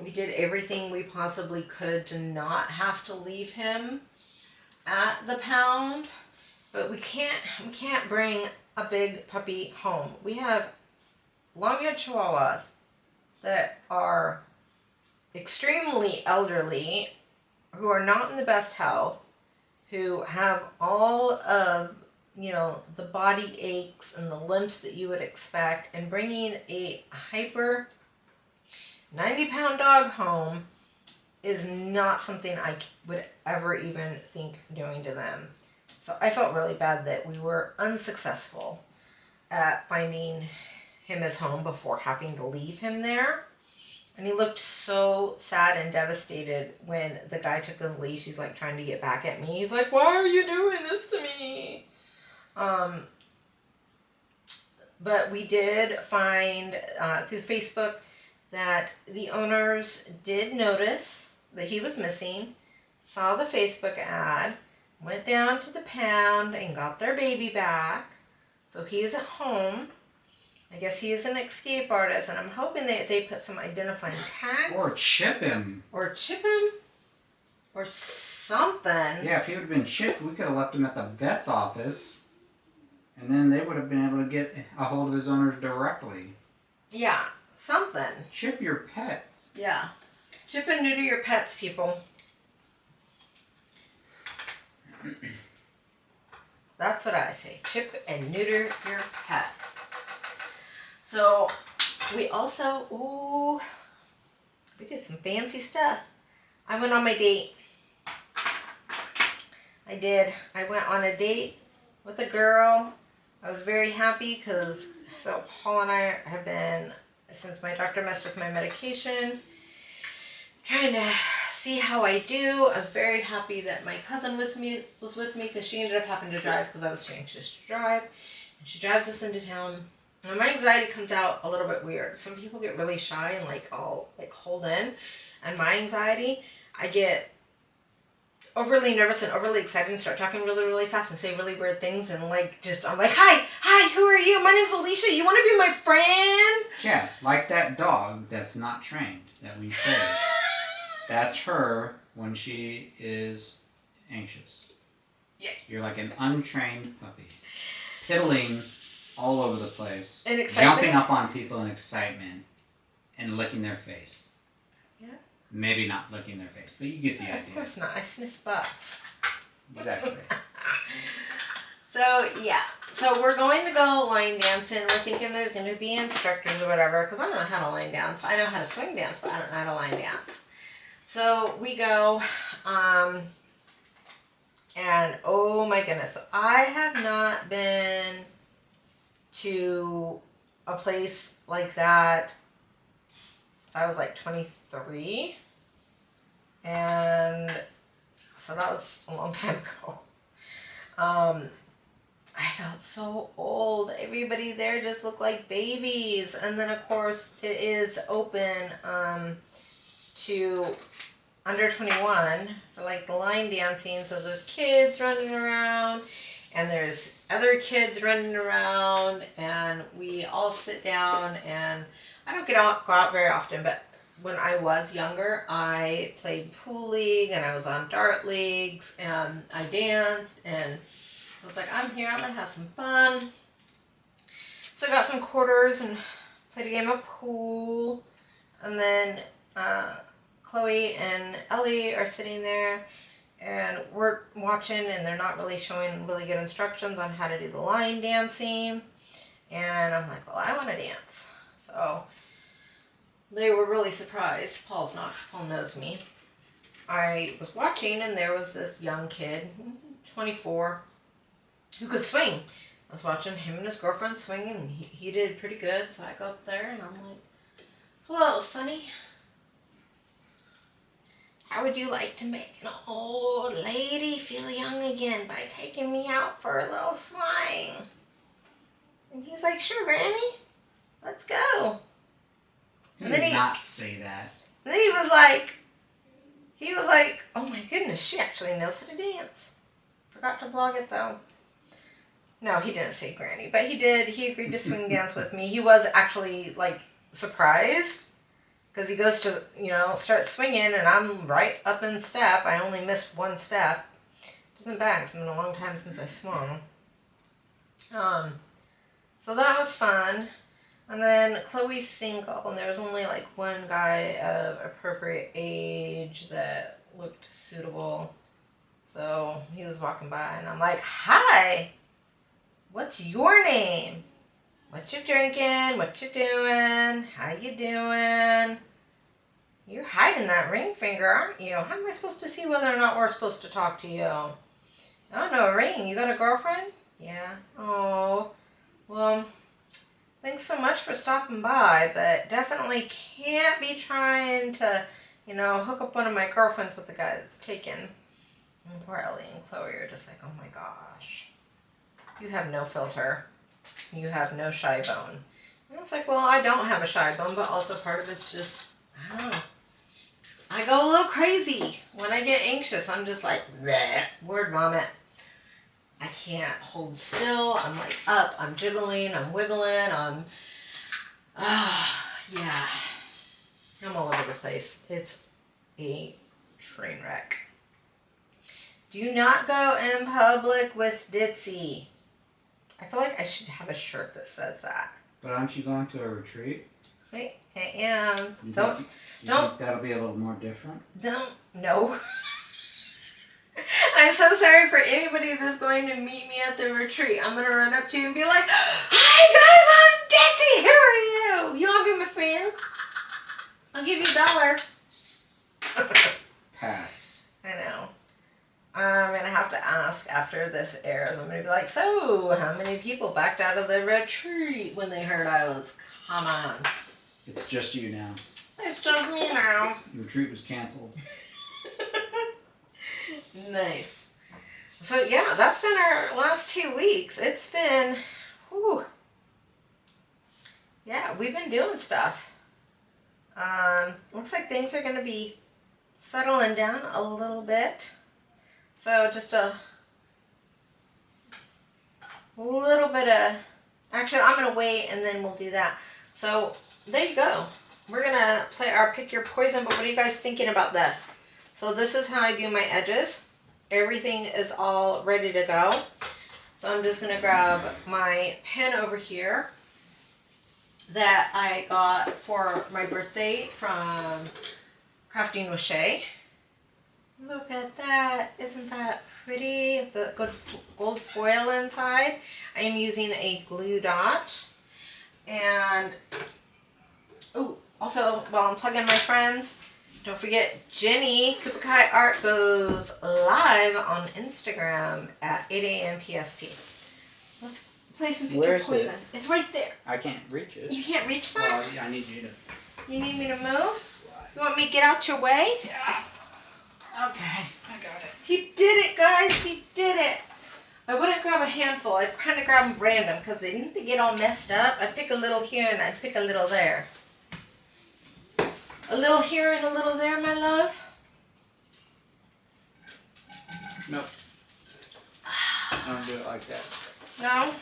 We did everything we possibly could to not have to leave him at the pound, but we can't bring a big puppy home. We have long-haired Chihuahuas that are extremely elderly, who are not in the best health, who have all of, you know, the body aches and the limps that you would expect, and bringing a hyper 90-pound dog home is not something I would ever even think doing to them. So I felt really bad that we were unsuccessful at finding him his home before having to leave him there. And he looked so sad and devastated when the guy took his leash. He's like trying to get back at me. He's like, "Why are you doing this to me?" But we did find through Facebook that the owners did notice that he was missing, saw the Facebook ad, went down to the pound and got their baby back. So he is at home. I guess he is an escape artist, and I'm hoping that they put some identifying tags. Or chip him. Or chip him. Or something. Yeah, if he would have been chipped, we could have left him at the vet's office, and then they would have been able to get a hold of his owners directly. Yeah, something. Chip your pets. Yeah. Chip and neuter your pets, people. That's what I say. Chip and neuter your pets. So, we also, we did some fancy stuff. I went on my date. I did. I went on a date with a girl. I was very happy because, so Paul and I have been, since my doctor messed with my medication, trying to see how I do. I was very happy that my cousin was with me because she ended up having to drive because I was too anxious to drive. And she drives us into town. And my anxiety comes out a little bit weird. Some people get really shy and like all like hold in. And my anxiety, I get overly nervous and overly excited and start talking really, really fast and say really weird things. And like just, I'm like, hi, who are you? My name's Alicia. You want to be my friend? Yeah, like that dog that's not trained that we saved. That's her when she is anxious. Yes. You're like an untrained puppy. Fiddling all over the place. In excitement? Jumping up on people in excitement and licking their face. Yeah. Maybe not licking their face, but you get the idea. Of course not. I sniff butts. Exactly. So, yeah. So, we're going to go line dancing. We're thinking there's going to be instructors or whatever, because I don't know how to line dance. I know how to swing dance, but I don't know how to line dance. So, we go, and oh my goodness. So I have not been to a place like that since I was like 23. And so that was a long time ago. I felt so old. Everybody there just looked like babies. And then of course it is open to under 21 for like the line dancing. So there's kids running around and there's other kids running around, and we all sit down, and I don't go out very often, but when I was younger, I played pool league and I was on dart leagues and I danced, and so it's like, I'm here, I'm gonna have some fun. So I got some quarters and played a game of pool, and then Chloe and Ellie are sitting there and we're watching, and they're not really showing really good instructions on how to do the line dancing. And I'm like, well, I want to dance. So they were really surprised. Paul's not, Paul knows me. I was watching, and there was this young kid, 24, who could swing. I was watching him and his girlfriend swing, and he did pretty good. So I go up there and I'm like, hello, Sonny. How would you like to make an old lady feel young again by taking me out for a little swing? And he's like, sure, Granny. Let's go. He did not say that. And then he was like, oh my goodness, she actually knows how to dance. Forgot to blog it though. No, he didn't say Granny, but he did. He agreed to swing dance with me. He was actually like surprised because he goes to, start swinging and I'm right up in step. I only missed one step. Doesn't bad because it's been a long time since I swung. So that was fun. And then Chloe's single, and there was only like one guy of appropriate age that looked suitable. So he was walking by, and I'm like, "Hi, what's your name? What you drinking? What you doing? How you doing? You're hiding that ring finger, aren't you? How am I supposed to see whether or not we're supposed to talk to you? Oh, no, a ring. You got a girlfriend? Yeah. Oh, well, thanks so much for stopping by, but definitely can't be trying to, hook up one of my girlfriends with the guy that's taken." And poor Ellie and Chloe are just like, "Oh my gosh. You have no filter. You have no shy bone." And I was like, well, I don't have a shy bone, but also part of it's just, I don't know. I go a little crazy. When I get anxious, I'm just like, bleh, word vomit. I can't hold still. I'm like up. I'm jiggling. I'm wiggling. Yeah. I'm all over the place. It's a train wreck. Do not go in public with Ditzy. I feel like I should have a shirt that says that. But aren't you going to a retreat? I am. You Don't. think that'll be a little more different? No. I'm so sorry for anybody that's going to meet me at the retreat. I'm going to run up to you and be like, "Hi guys, I'm Ditzy. How are you? You want to be my friend? I'll give you $1." Pass. I know. I'm going to have to ask after this airs. I'm going to be like, "So, how many people backed out of the retreat when they heard I was coming?" It's just you now. It's just me now. The retreat was canceled. Nice. So yeah, that's been our last 2 weeks. It's been, whew. Yeah, we've been doing stuff. Looks like things are going to be settling down a little bit. So just a little bit of, actually I'm going to wait and then we'll do that. So there you go. We're going to play our pick your poison, but what are you guys thinking about this? So this is how I do my edges. Everything is all ready to go. So I'm just going to grab my pen over here that I got for my birthday from Crafting with Shay. Look at that. Isn't that pretty? The good gold foil inside. I am using a glue dot. And, oh, also, while I'm plugging my friends, don't forget, Jenny Kupakai Art goes live on Instagram at 8 a.m. PST. Let's play some pick your poison. It's right there. I can't reach it. You can't reach that? Well, I need you to. You need me to move? You want me to get out your way? Yeah. Okay, I got it. He did it, guys. He did it. I wouldn't grab a handful. I'd kind of grab them random because they didn't get all messed up. I'd pick a little here and I'd pick a little there. A little here and a little there, my love. Nope. I don't do it like that. No?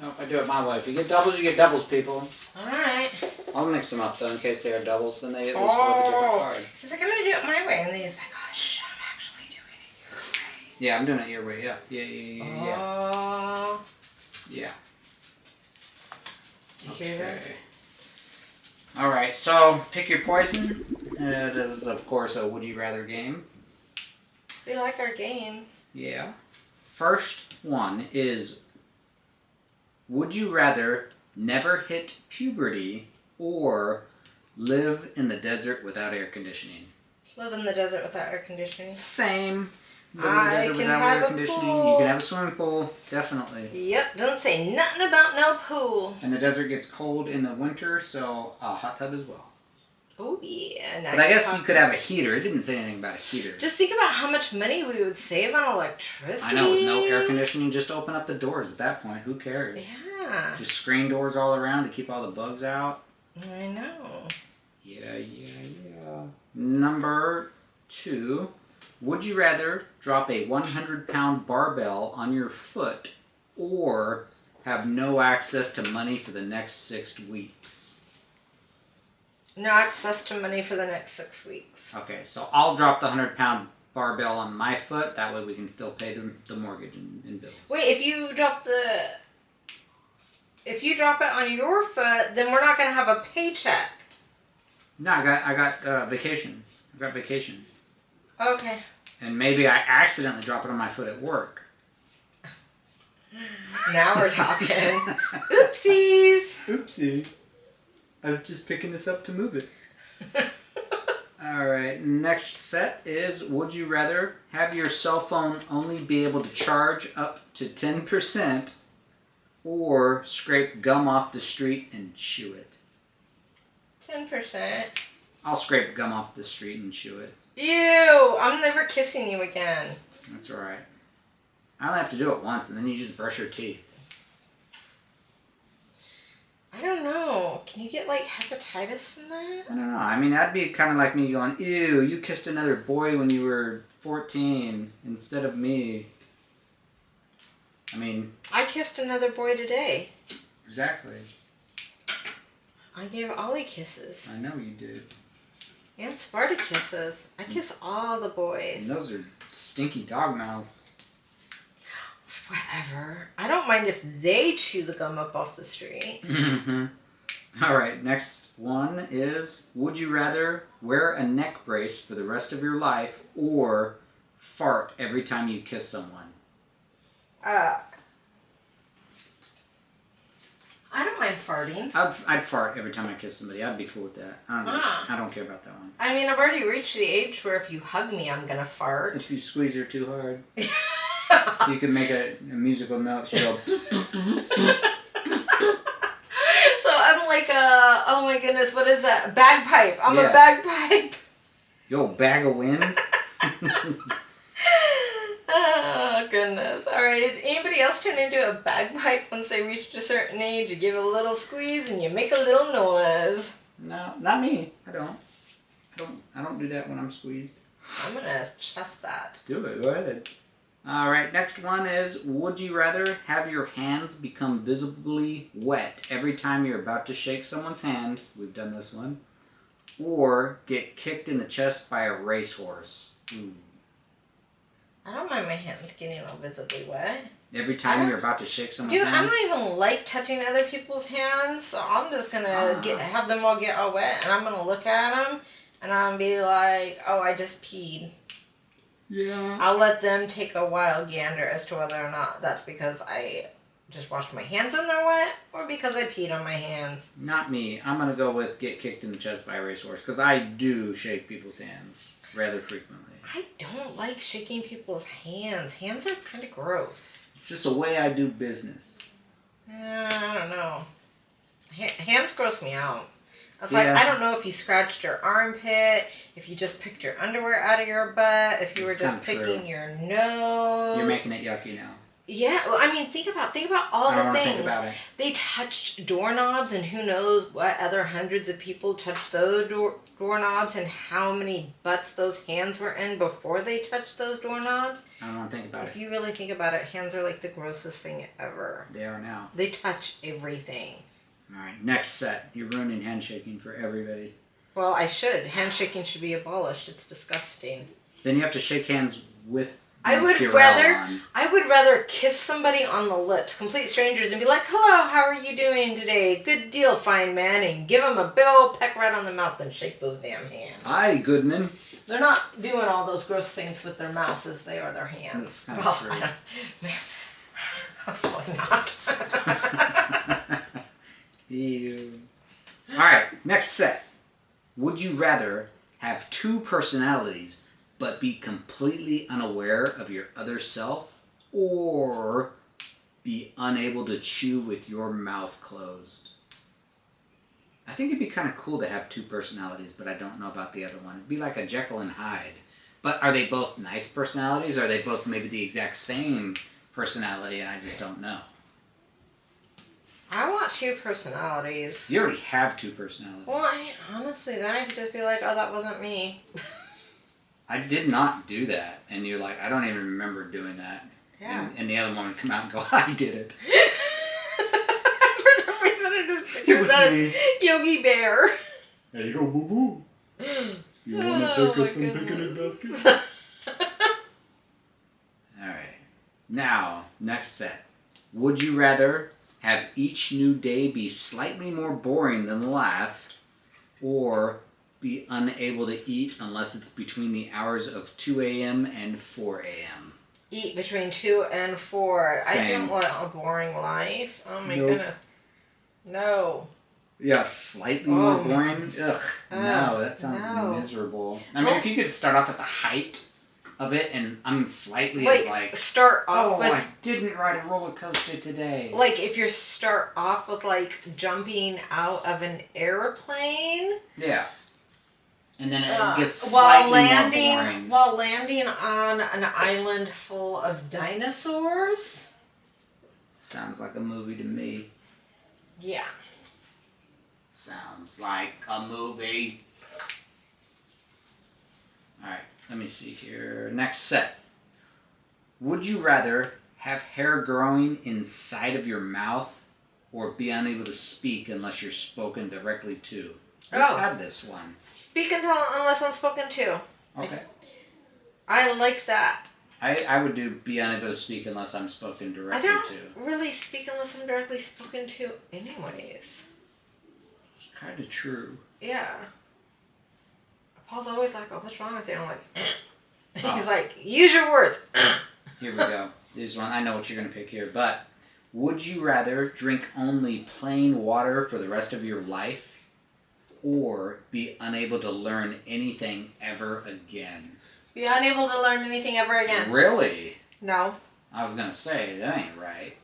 Nope, I do it my way. If you get doubles, you get doubles, people. Alright. I'll mix them up, though, in case they are doubles. Then they at least go with a different card. He's like, I'm going to do it my way. And then he's like, oh, shh, I'm actually doing it your way. Yeah, I'm doing it your way. Yeah. Oh. Yeah. Did you hear that? Alright, so pick your poison. It is, of course, a would you rather game. We like our games. Yeah. First one is, would you rather never hit puberty or live in the desert without air conditioning? Just live in the desert without air conditioning. Same. Live in the desert without air conditioning. Pool. You can have a swimming pool, definitely. Yep, doesn't say nothing about no pool. And the desert gets cold in the winter, so a hot tub as well. Oh yeah. But I guess you could have a heater. It didn't say anything about a heater. Just think about how much money we would save on electricity. I know, with no air conditioning, just open up the doors at that point. Who cares? Yeah. Just screen doors all around to keep all the bugs out. I know. Yeah. Number 2. Would you rather drop a 100-pound barbell on your foot or have no access to money for the next 6 weeks? No access to money for the next 6 weeks. Okay, so I'll drop the 100-pound barbell on my foot. That way we can still pay the mortgage and bills. Wait, if you drop it on your foot, then we're not gonna have a paycheck. No, I got vacation. I got vacation. Okay. And maybe I accidentally drop it on my foot at work. Now we're talking. Oopsies. Oopsie. I was just picking this up to move it. Alright, next set is, would you rather have your cell phone only be able to charge up to 10% or scrape gum off the street and chew it? 10%. I'll scrape gum off the street and chew it. Ew, I'm never kissing you again. That's alright. I only have to do it once and then you just brush your teeth. I don't know. Can you get like hepatitis from that? I don't know. I mean, that'd be kind of like me going, ew, you kissed another boy when you were 14 instead of me. I mean... I kissed another boy today. Exactly. I gave Ollie kisses. I know you did. And Sparta kisses. I kiss all the boys. And those are stinky dog mouths. Whatever. I don't mind if they chew the gum up off the street. Mm-hmm. Alright, next one is, would you rather wear a neck brace for the rest of your life or fart every time you kiss someone? I don't mind farting. I'd fart every time I kiss somebody. I'd be cool with that. I don't care about that one. I mean, I've already reached the age where if you hug me, I'm gonna fart. If you squeeze her too hard. You can make a musical note. She'll go. So I'm like oh my goodness, what is that? Bagpipe. I'm Yeah. a bagpipe. Yo, bag of wind. Oh goodness. Alright, anybody else turn into a bagpipe once they reached a certain age? You give it a little squeeze and you make a little noise. No, not me. I don't do that when I'm squeezed. I'm gonna test that. Do it. Go ahead. Alright, next one is, would you rather have your hands become visibly wet every time you're about to shake someone's hand? We've done this one. Or get kicked in the chest by a racehorse. Ooh. I don't mind my hands getting all visibly wet. Every time you're about to shake someone's Dude, hand? I don't even like touching other people's hands, so I'm just gonna have them all get all wet, and I'm gonna look at them, and I'm gonna be like, oh, I just peed. Yeah. I'll let them take a wild gander as to whether or not that's because I just washed my hands and they're wet, or because I peed on my hands. Not me. I'm going to go with get kicked in the chest by a racehorse, because I do shake people's hands rather frequently. I don't like shaking people's hands. Hands are kind of gross. It's just a way I do business. I don't know. Hands gross me out. It's Yeah. like, I don't know if you scratched your armpit, if you just picked your underwear out of your butt, if you were It's just kinda picking true. your nose. You're making it yucky now. Yeah, well, I mean, think about all I don't the want to things. think about it. They touched doorknobs, and who knows what other hundreds of people touched those doorknobs, and how many butts those hands were in before they touched those doorknobs. I don't want to think about If it. you really think about it, hands are like the grossest thing ever. They are now. They touch everything. Alright, next set. You're ruining handshaking for everybody. Well, I should. Handshaking should be abolished. It's disgusting. Then you have to shake hands with I would Purell rather kiss somebody on the lips, complete strangers, and be like, hello, how are you doing today? Good deal, fine man, and give them a bill, peck right on the mouth, than shake those damn hands. Aye, Goodman. They're not doing all those gross things with their mouths as they are their hands. That's Well, true. I don't, hopefully not. Ew. Alright, next set. Would you rather have two personalities but be completely unaware of your other self, or be unable to chew with your mouth closed? I think it'd be kind of cool to have two personalities, but I don't know about the other one. It'd be like a Jekyll and Hyde. But are they both nice personalities, or are they both maybe the exact same personality and I just don't know? I want two personalities. You already have two personalities. Well, honestly, then I could just be like, oh, that wasn't me. I did not do that. And you're like, I don't even remember doing that. Yeah. And the other one would come out and go, I did it. For some reason, I just pictured was that me. as Yogi Bear. There you go, boo boo. You want to take us some picnic baskets? Alright. Now, next set. Would you rather have each new day be slightly more boring than the last, or be unable to eat unless it's between the hours of 2 a.m. and 4 a.m.? Eat between 2 and 4. Same. I don't want a boring life. Oh my Nope. goodness. No. Yeah, slightly more boring? Ugh, no, no, that sounds no. miserable. I mean, if you could start off at the height of it, and I'm slightly Like, as like, start off with... I didn't ride a roller coaster today. Like, if you start off with, like, jumping out of an airplane... Yeah. And then it gets slightly more boring. While landing on an island full of dinosaurs? Sounds like a movie to me. Yeah. Sounds like a movie. Alright, let me see here. Next set. Would you rather have hair growing inside of your mouth or be unable to speak unless you're spoken directly to? We've had this one. Speak unless I'm spoken to. Okay. I like that. I would do be unable to speak unless I'm spoken directly to. I don't really speak unless I'm directly spoken to anyways. It's kind of true. Yeah. Paul's always like, oh, what's wrong with you? I'm like, Oh. He's like, use your words. Here we go. This one, I know what you're going to pick here, but would you rather drink only plain water for the rest of your life or be unable to learn anything ever again? Be unable to learn anything ever again. Really? No. I was going to say, that ain't right.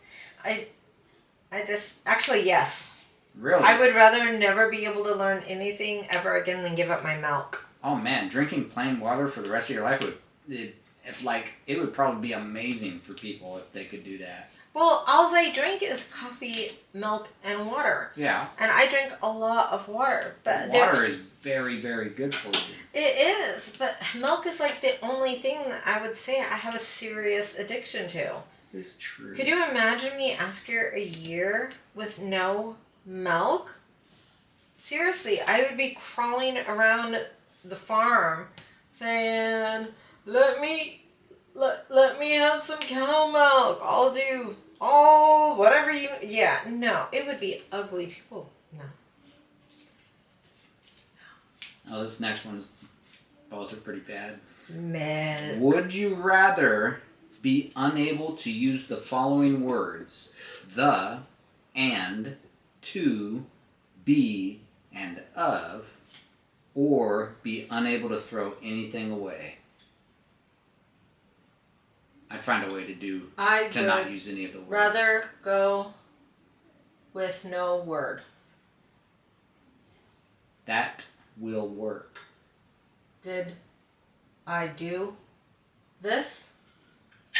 Actually, yes. Really? I would rather never be able to learn anything ever again than give up my milk. Oh man, drinking plain water for the rest of your life it would probably be amazing for people if they could do that. Well, all I drink is coffee, milk, and water. Yeah. And I drink a lot of water. But water is very, very good for you. It is, but milk is like the only thing that I would say I have a serious addiction to. It's true. Could you imagine me after a year with no milk? Seriously, I would be crawling around the farm saying, let me have some cow milk. I'll do whatever you... Yeah, no, it would be ugly. People, no. Oh, this next one's... Both are pretty bad. Milk. Would you rather be unable to use the following words? The, and, to, be, and of, or be unable to throw anything away? I'd find a way to not use any of the words. Rather go with no word. That will work. Did I do this?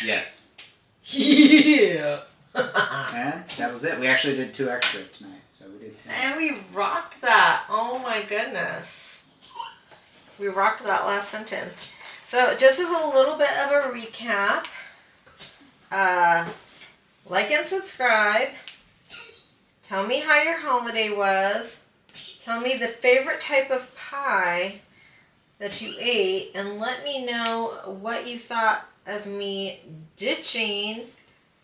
Yes. Yeah. And that was it. We actually did 2 extra tonight, so we did 10. And we rocked that. Oh my goodness. We rocked that last sentence. So just as a little bit of a recap, like and subscribe. Tell me how your holiday was. Tell me the favorite type of pie that you ate, and let me know what you thought of me ditching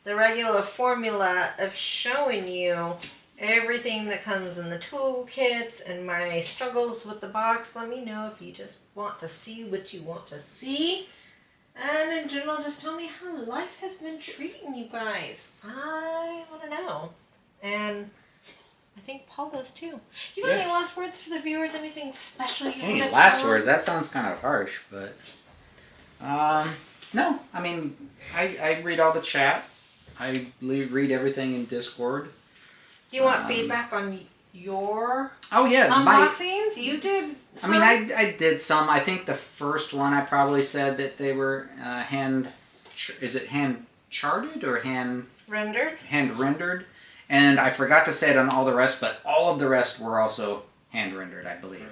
the regular formula of showing you everything that comes in the toolkits and my struggles with the box. Let me know if you just want to see what you want to see. And in general, just tell me how life has been treating you guys. I want to know. And I think Paul does too. You got any last words for the viewers? Anything special you want to tell? Last words? That sounds kind of harsh, but... no. I mean, I read all the chat. I read everything in Discord. Do you want feedback on your unboxings? You did some? I mean, I did some. I think the first one I probably said that they were hand charted or hand rendered. And I forgot to say it on all the rest, but all of the rest were also hand rendered, I believe.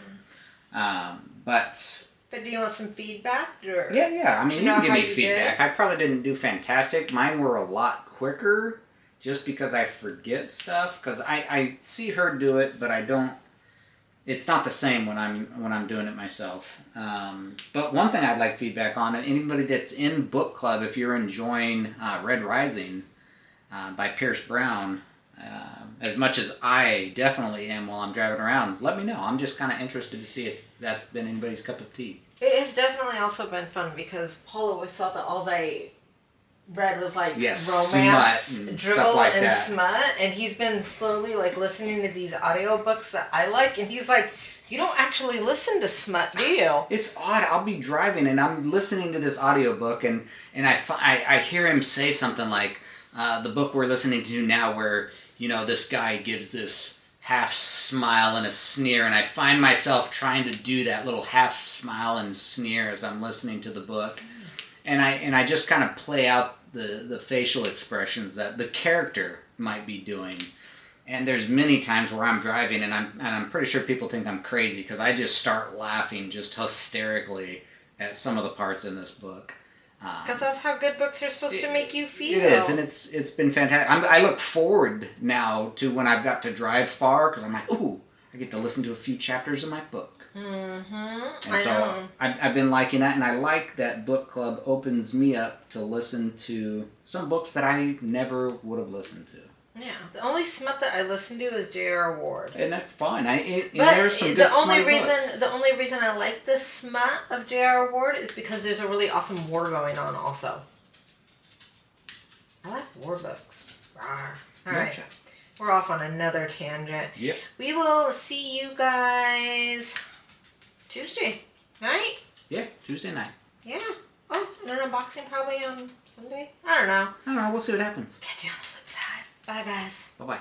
But do you want some feedback? Or yeah. I mean, you can give me feedback. I probably didn't do fantastic. Mine were a lot quicker. Just because I forget stuff, because I see her do it, but I don't. it's not the same when I'm doing it myself. But one thing I'd like feedback on, and anybody that's in book club, if you're enjoying Red Rising by Pierce Brown, as much as I definitely am while I'm driving around, let me know. I'm just kind of interested to see if that's been anybody's cup of tea. It has definitely also been fun because Paul always thought that all I read was like romance, smut and dribble, stuff like and that. smut, and he's been slowly like listening to these audiobooks that I like, and he's like, you don't actually listen to smut, do you? It's odd. I'll be driving and I'm listening to this audiobook and I hear him say something like the book we're listening to now where, you know, this guy gives this half smile and a sneer, and I find myself trying to do that little half smile and sneer as I'm listening to the book. And I just kind of play out the facial expressions that the character might be doing. And there's many times where I'm driving and I'm pretty sure people think I'm crazy because I just start laughing just hysterically at some of the parts in this book. Because that's how good books are supposed to make you feel. It is, and it's been fantastic. I look forward now to when I've got to drive far because I'm like, ooh, I get to listen to a few chapters of my book. Mm-hmm. And so I've been liking that, and I like that book club opens me up to listen to some books that I never would have listened to. Yeah, the only smut that I listen to is J.R. Ward, and that's fine. But there's some good smutty books. The only reason I like the smut of J.R. Ward is because there's a really awesome war going on. Also, I like war books. All right, Gotcha. we're off on another tangent. Yep. We will see you guys Tuesday night. Yeah, Tuesday night. Yeah. Oh, and an unboxing probably on Sunday. I don't know. I don't know. We'll see what happens. Catch you on the flip side. Bye, guys. Bye-bye.